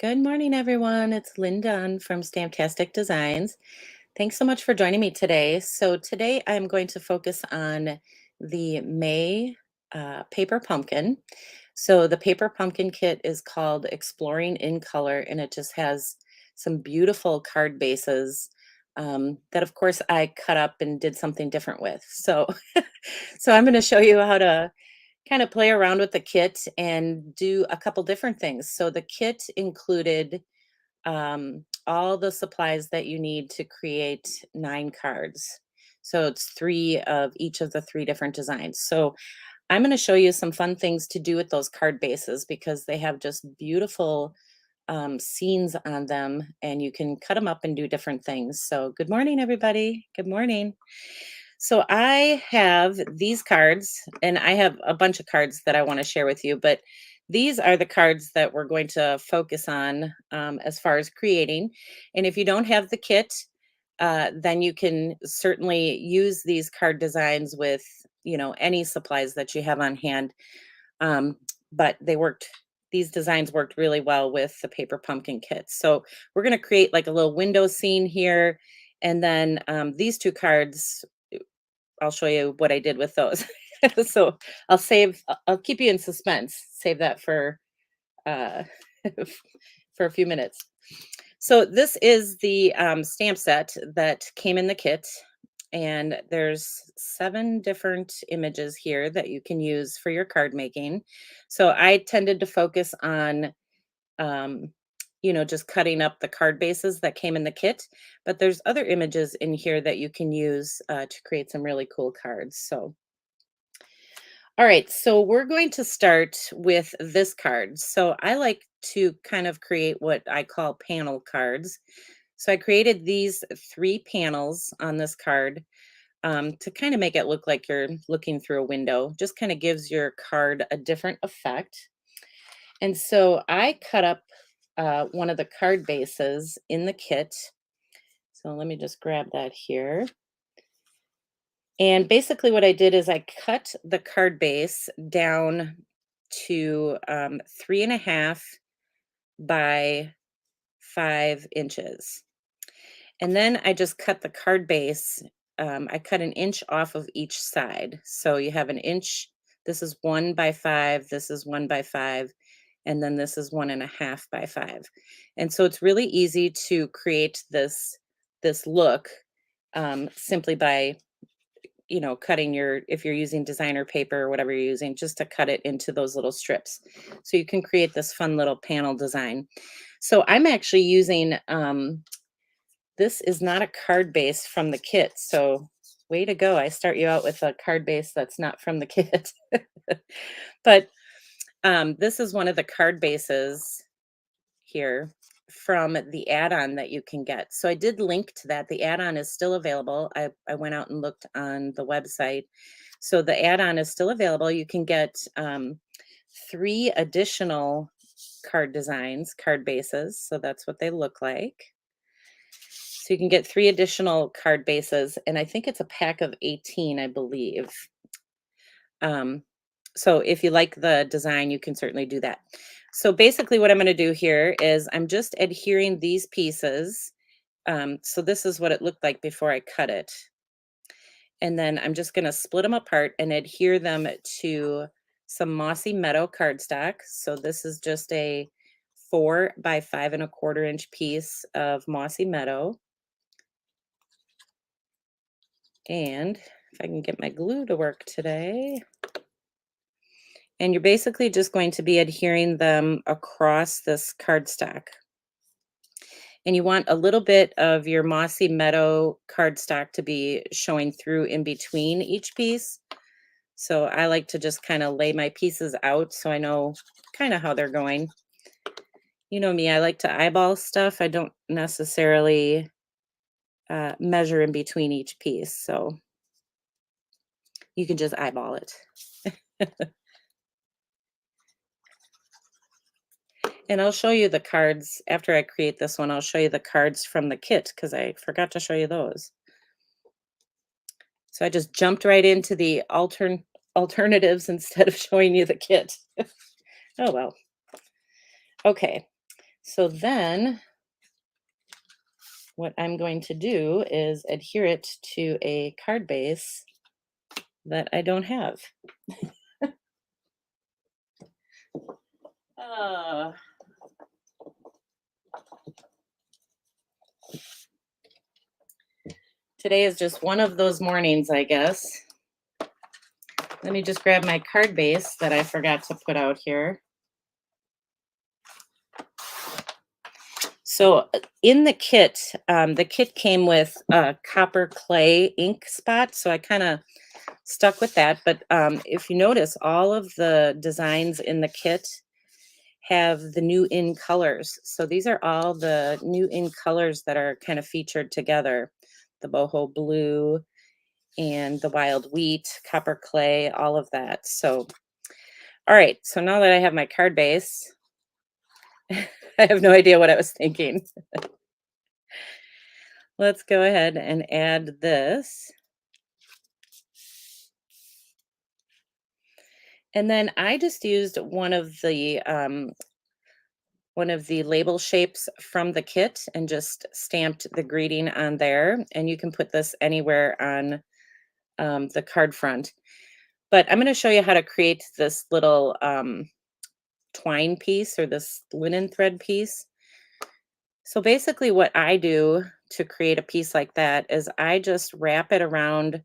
Good morning, everyone. It's Lynn Dunn from Stamptastic Designs. Thanks so much for joining me today. So today I'm going to focus on the May paper pumpkin. So the paper pumpkin kit is called Exploring in Color, and it just has some beautiful card bases that, of course, I cut up and did something different with. So I'm going to show you how to kind of play around with the kit and do a couple different things. So the kit included all the supplies that you need to create 9 cards. So it's three of each of the three different designs. So I'm going to show you some fun things to do with those card bases because they have just beautiful scenes on them and you can cut them up and do different things. So, good morning, everybody. Good morning. So I have these cards, and I have a bunch of cards that I want to share with you, but these are the cards that we're going to focus on as far as creating. And if you don't have the kit, then you can certainly use these card designs with, any supplies that you have on hand. Um, but these designs worked really well with the paper pumpkin kits. So we're going to create like a little window scene here. And then these two cards I'll show you what I did with those. So I'll keep you in suspense. Save that for uh for a few minutes. So this is the stamp set that came in the kit, and there's 7 different images here that you can use for your card making. So I tended to focus on um, just cutting up the card bases that came in the kit. But there's other images in here that you can use to create some really cool cards. So, all right, so we're going to start with this card. So I like to kind of create what I call panel cards. So I created these 3 panels on this card to kind of make it look like you're looking through a window. Just kind of gives your card a different effect. And so I cut up one of the card bases in the kit. So let me just grab that here. And basically, what I did is I cut the card base down to 3.5 by 5 inches. And then I just cut the card base. I cut an inch off of each side. So you have an inch. This is 1 by 5. This is 1 by 5. And then this is 1.5 by 5. And so it's really easy to create this look simply by cutting if you're using designer paper or whatever you're using, just to cut it into those little strips. So you can create this fun little panel design. So I'm actually using this is not a card base from the kit. So way to go. I start you out with a card base that's not from the kit. But this is one of the card bases here from the add-on that you can get. So I did link to that. The add-on is still available. I went out and looked on the website. So the add-on is still available. You can get 3 additional card designs, card bases. So that's what they look like. So you can get 3 additional card bases, and I think it's a pack of 18, I believe. Um, so if you like the design, you can certainly do that. So basically what I'm going to do here is I'm just adhering these pieces. So this is what it looked like before I cut it. And then I'm just going to split them apart and adhere them to some Mossy Meadow cardstock. So this is just a 4 by 5.25 inch piece of Mossy Meadow. And if I can get my glue to work today. And you're basically just going to be adhering them across this cardstock. And you want a little bit of your Mossy Meadow cardstock to be showing through in between each piece. So I like to just kind of lay my pieces out so I know kind of how they're going. You know me, I like to eyeball stuff. I don't necessarily measure in between each piece. So you can just eyeball it. And I'll show you the cards after I create this one. I'll show you the cards from the kit because I forgot to show you those. So I just jumped right into the alternatives instead of showing you the kit. Oh well. Okay. So then what I'm going to do is adhere it to a card base that I don't have. Uh, Today is just one of those mornings, I guess. Let me just grab my card base that I forgot to put out here. So in the kit came with a copper clay ink spot. So I kind of stuck with that. But if you notice, all of the designs in the kit have the new in colors. So these are all the new in colors that are kind of featured together. The boho blue and the wild wheat, copper clay, all of that. So, all right. So now that I have my card base, I have no idea what I was thinking. Let's go ahead and add this. And then I just used one of the label shapes from the kit and just stamped the greeting on there. And you can put this anywhere on the card front. But I'm going to show you how to create this little twine piece or this linen thread piece. So basically, what I do to create a piece like that is I just wrap it around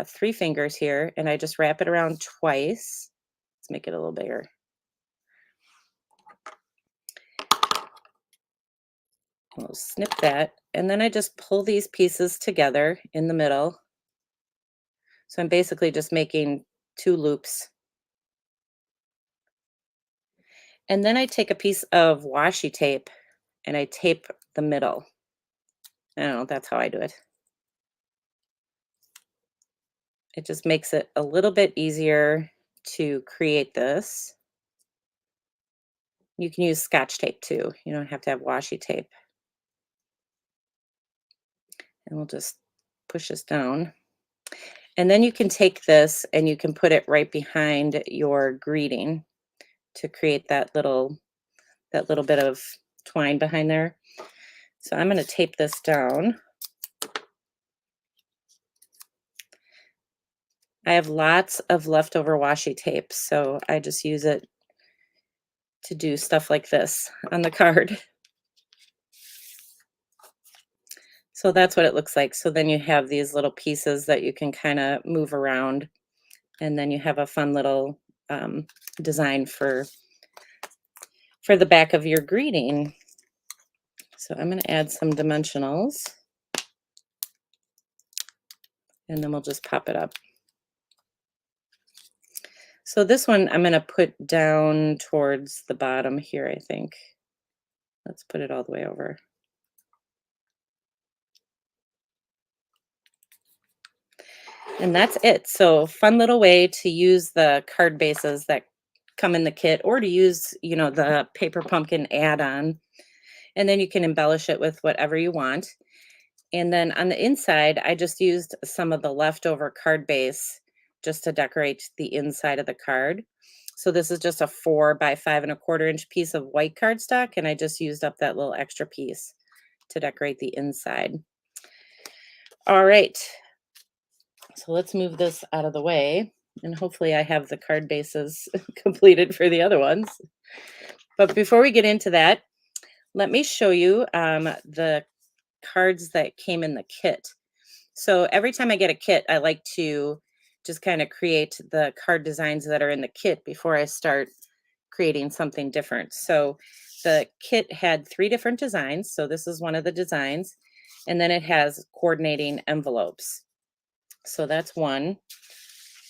three fingers here, and I just wrap it around twice. Let's make it a little bigger. We'll snip that, and then I just pull these pieces together in the middle. So I'm basically just making two loops. And then I take a piece of washi tape and I tape the middle. I don't know, that's how I do it. It just makes it a little bit easier to create this. You can use Scotch tape too. You don't have to have washi tape. And we'll just push this down. And then you can take this and you can put it right behind your greeting to create that little bit of twine behind there. So I'm going to tape this down. I have lots of leftover washi tape, so I just use it to do stuff like this on the card. So that's what it looks like. So then you have these little pieces that you can kind of move around, and then you have a fun little design for the back of your greeting. So I'm going to add some dimensionals, and then we'll just pop it up. So this one I'm going to put down towards the bottom here, I think. Let's put it all the way over. And that's it. So fun little way to use the card bases that come in the kit, or to use, the paper pumpkin add-on. And then you can embellish it with whatever you want. And then on the inside, I just used some of the leftover card base just to decorate the inside of the card. So this is just a 4 by 5 1/4 inch piece of white cardstock, and I just used up that little extra piece to decorate the inside. All right, so let's move this out of the way, and hopefully I have the card bases completed for the other ones. But before we get into that, let me show you the cards that came in the kit. So every time I get a kit, I like to just kind of create the card designs that are in the kit before I start creating something different. So the kit had 3 different designs. So this is one of the designs. And then it has coordinating envelopes. So that's one.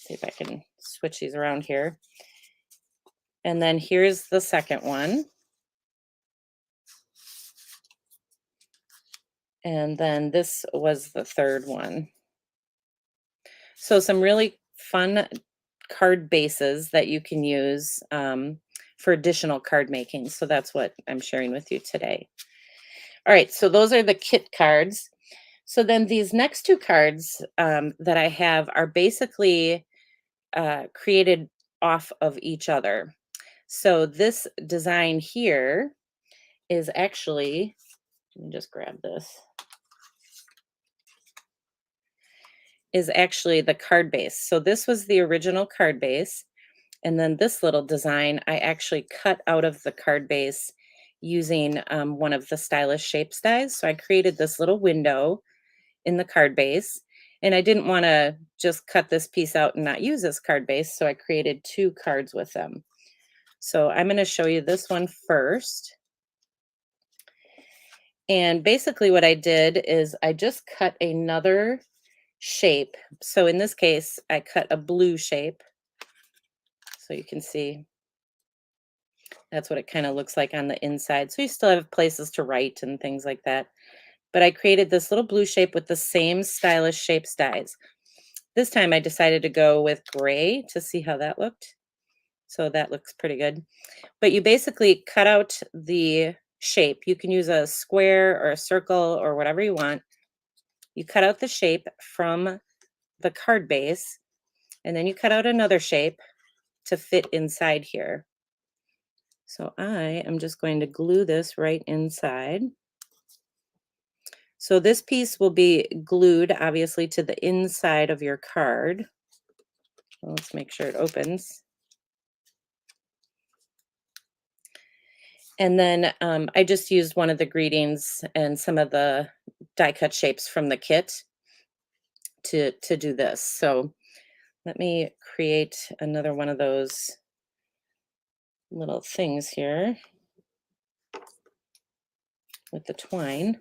See if I can switch these around here. And then here's the second one. And then this was the third one. So some really fun card bases that you can use for additional card making. So that's what I'm sharing with you today. All right, so those are the kit cards. So then these next 2 cards that I have are basically created off of each other. So this design here is actually, let me just grab this, is actually the card base. So this was the original card base. And then this little design, I actually cut out of the card base using one of the stylish shape dies. So I created this little window in the card base. And I didn't want to just cut this piece out and not use this card base. So I created two cards with them. So I'm going to show you this one first. And basically what I did is I just cut another shape. So in this case, I cut a blue shape. So you can see that's what it kind of looks like on the inside. So you still have places to write and things like that. But I created this little blue shape with the same stylish shape dies. This time I decided to go with gray to see how that looked. So that looks pretty good. But you basically cut out the shape. You can use a square or a circle or whatever you want. You cut out the shape from the card base, and then you cut out another shape to fit inside here. So I am just going to glue this right inside. So this piece will be glued obviously to the inside of your card. Well, let's make sure it opens. And then I just used one of the greetings and some of the die cut shapes from the kit to do this. So let me create another one of those little things here with the twine.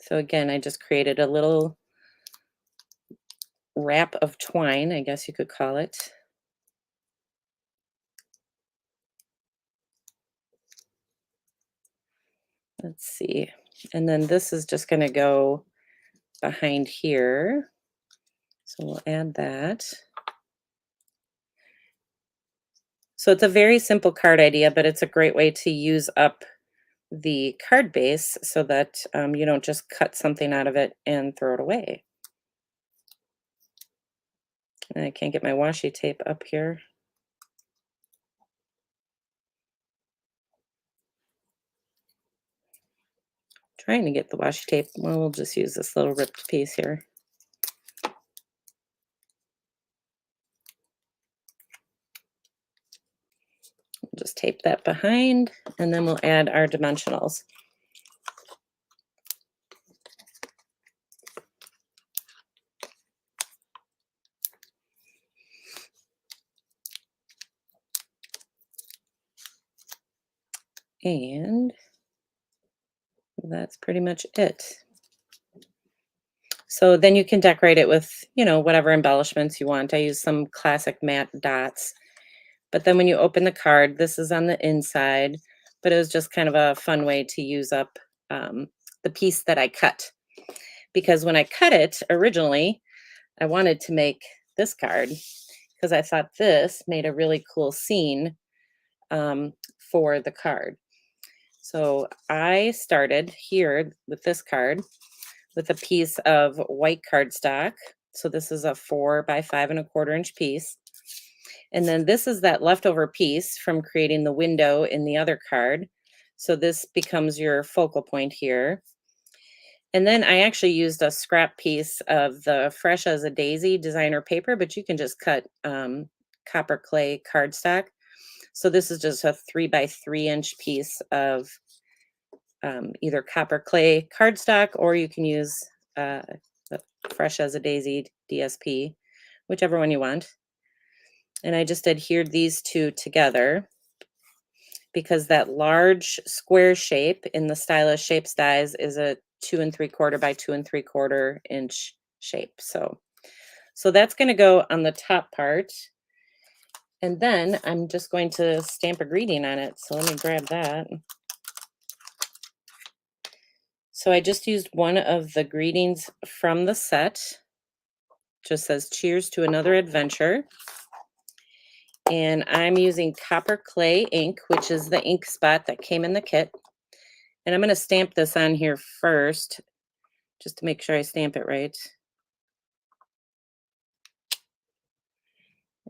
So again, I just created a little wrap of twine, I guess you could call it. Let's see. And then this is just going to go behind here. So we'll add that. So it's a very simple card idea, but it's a great way to use up the card base so that you don't just cut something out of it and throw it away. And I can't get my washi tape up here. Trying to get the washi tape. Well, we'll just use this little ripped piece here. Just tape that behind, and then we'll add our dimensionals. And that's pretty much it. So then you can decorate it with, whatever embellishments you want. I use some classic matte dots. But then when you open the card, this is on the inside, but it was just kind of a fun way to use up the piece that I cut. Because when I cut it originally, I wanted to make this card because I thought this made a really cool scene for the card. So I started here with this card with a piece of white cardstock. So this is a 4 by 5 1/4 inch piece. And then this is that leftover piece from creating the window in the other card. So this becomes your focal point here. And then I actually used a scrap piece of the Fresh as a Daisy designer paper, but you can just cut copper clay cardstock. So this is just a 3 by 3 inch piece of either copper clay cardstock, or you can use the Fresh as a Daisy DSP, whichever one you want. And I just adhered these two together because that large square shape in the Stylish Shapes dies is a 2 3/4 by 2 3/4 inch shape. So that's going to go on the top part. And then I'm just going to stamp a greeting on it. So let me grab that. So I just used one of the greetings from the set. Just says cheers to another adventure. And I'm using copper clay ink, which is the ink spot that came in the kit. And I'm going to stamp this on here first, just to make sure I stamp it right.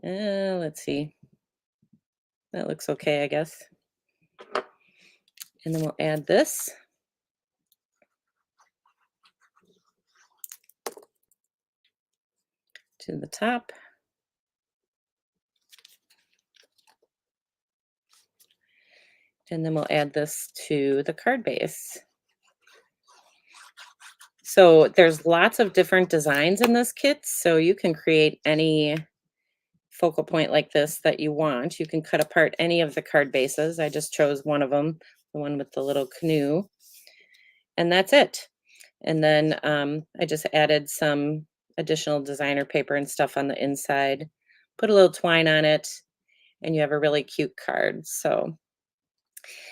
Let's see. That looks okay, I guess. And then we'll add this to the top. And then we'll add this to the card base. So there's lots of different designs in this kit, so you can create any focal point like this that you want. You can cut apart any of the card bases. I just chose one of them, the one with the little canoe, and that's it. And then I just added some additional designer paper and stuff on the inside, put a little twine on it, and you have a really cute card. So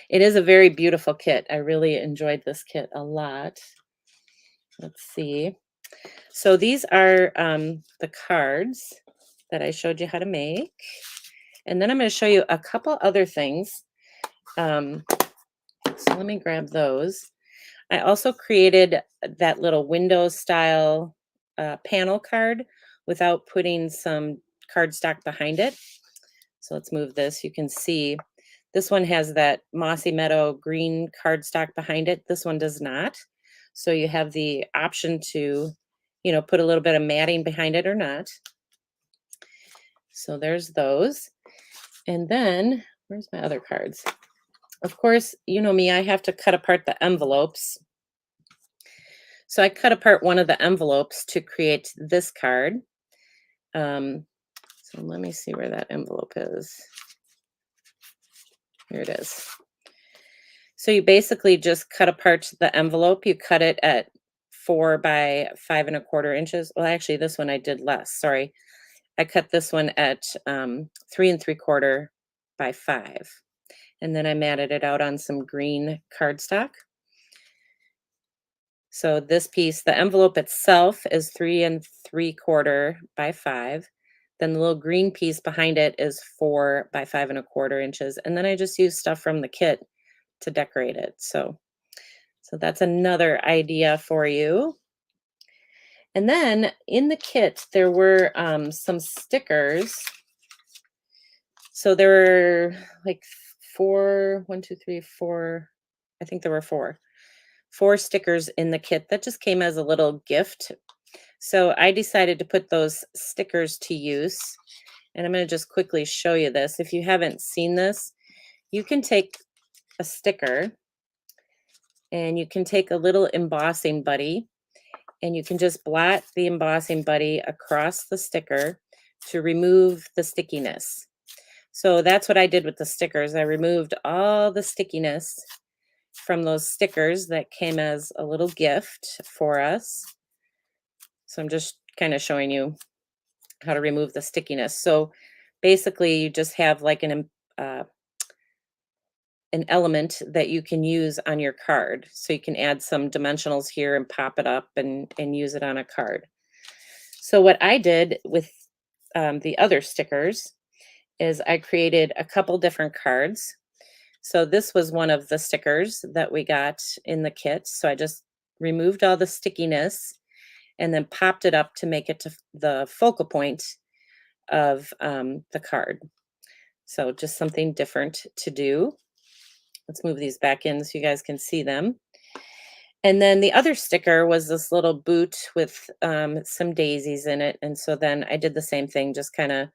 it is a very beautiful kit. I really enjoyed this kit a lot. Let's see. So these are the cards that I showed you how to make. And then I'm going to show you a couple other things. So let me grab those. I also created that little window style panel card without putting some cardstock behind it. So let's move this. You can see this one has that Mossy Meadow green cardstock behind it. This one does not. So you have the option to, put a little bit of matting behind it or not. So there's those. And then where's my other cards? Of course, you know me, I have to cut apart the envelopes. So I cut apart one of the envelopes to create this card. So let me see where that envelope is. Here it is. So you basically just cut apart the envelope. You cut it at 4 by 5 1/4 inches. Well, actually, this one I did less. Sorry. I cut this one at 3 3/4 by 5. And then I matted it out on some green cardstock. So this piece, the envelope itself is 3 3/4 by 5. Then the little green piece behind it is 4 by 5 1/4 inches. And then I just use stuff from the kit to decorate it. So that's another idea for you. And then in the kit, there were some stickers. So there were like four, one, two, three, four. I think there were four stickers in the kit that just came as a little gift. So I decided to put those stickers to use. And I'm going to just quickly show you this. If you haven't seen this, you can take a sticker and you can take a little embossing buddy and you can just blot the embossing buddy across the sticker to remove the stickiness. So that's what I did with the stickers. I removed all the stickiness from those stickers that came as a little gift for us. So I'm just kind of showing you how to remove the stickiness. So basically you just have like an element that you can use on your card. So you can add some dimensionals here and pop it up and use it on a card. So what I did with the other stickers is I created a couple different cards. So this was one of the stickers that we got in the kit. So I just removed all the stickiness and then popped it up to make it to the focal point of the card. So just something different to do. Let's move these back in so you guys can see them. And then the other sticker was this little boot with some daisies in it. And so then I did the same thing, just kind of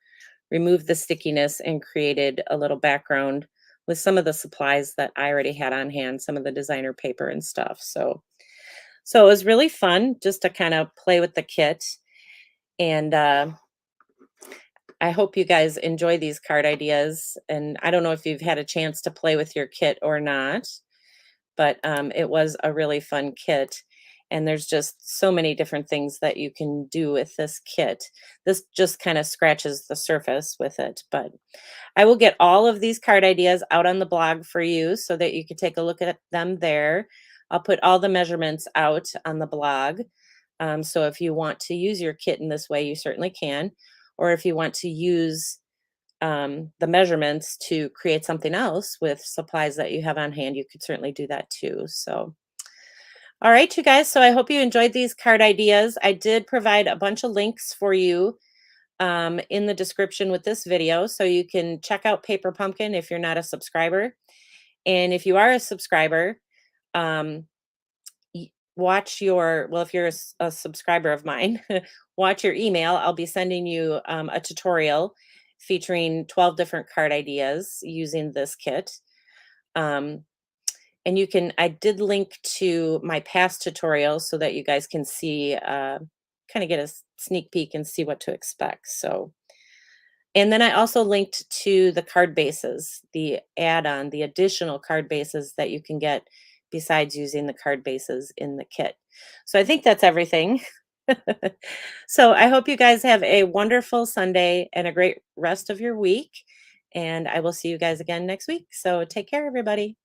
removed the stickiness and created a little background with some of the supplies that I already had on hand, some of the designer paper and stuff. So it was really fun just to kind of play with the kit. And I hope you guys enjoy these card ideas. And I don't know if you've had a chance to play with your kit or not, but it was a really fun kit. And there's just so many different things that you can do with this kit. This just kind of scratches the surface with it. But I will get all of these card ideas out on the blog for you so that you can take a look at them there. I'll put all the measurements out on the blog. So if you want to use your kit in this way, you certainly can. Or if you want to use the measurements to create something else with supplies that you have on hand, you could certainly do that too. So, all right, you guys. So I hope you enjoyed these card ideas. I did provide a bunch of links for you in the description with this video, so you can check out Paper Pumpkin if you're not a subscriber. And if you are a subscriber, um, watch your, well, if you're a subscriber of mine, watch your email. I'll be sending you a tutorial featuring 12 different card ideas using this kit. Um, and you can, I did link to my past tutorials so that you guys can see, kind of get a sneak peek and see what to expect. So, and then I also linked to the card bases, the add-on, the additional card bases that you can get besides using the card bases in the kit. So I think that's everything. So I hope you guys have a wonderful Sunday and a great rest of your week. And I will see you guys again next week. So take care, everybody.